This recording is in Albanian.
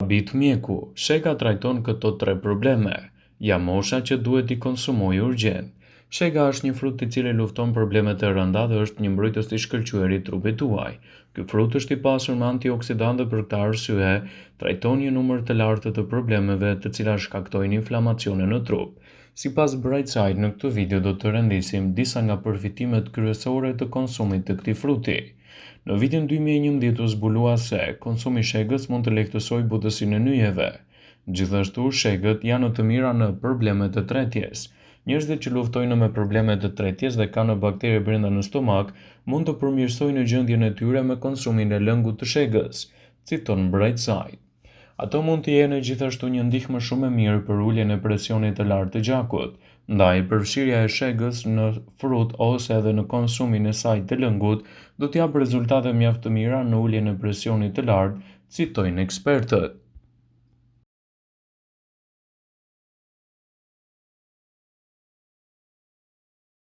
Habit mjeku, shega trajton këto 3 probleme. Ja mosha që duhet i konsumoj urgjent. Shega është një frut i cili lufton problemet e rënda dhe është një mbrojtës i shkëlqyer i trupit tuaj. Ky frut është i pasur me antioksidantë dhe për këtë arsye trajton një numër të lartë të problemeve të cilat shkaktojnë inflamacione në trup. Sipas Brightside, në këtë video do të rendisim disa nga përfitimet kryesore të konsumit të këtij fruti. Në vitin 2011 u zbulua se konsumi i shegës mund të lehtësojë butësinë e nyjeve. Gjithashtu, shegët janë të mira në problemet e tretjes. Njerëzit që luftojnë me problemet e tretjes dhe kanë baktere brenda në stomak mund të përmirësojnë gjendjen e tyre me konsumin e lëngut të shegës, citon Brightside. Ato mund të jenë gjithashtu një ndihmë shumë e mirë për uljen e presionit të lartë të gjakut. Ndaj, përfshirja e shegës në frut ose edhe në konsumin e saj të lëngut do të japë rezultate mjaft të mira në uljen e presionit të lartë, citojnë ekspertët.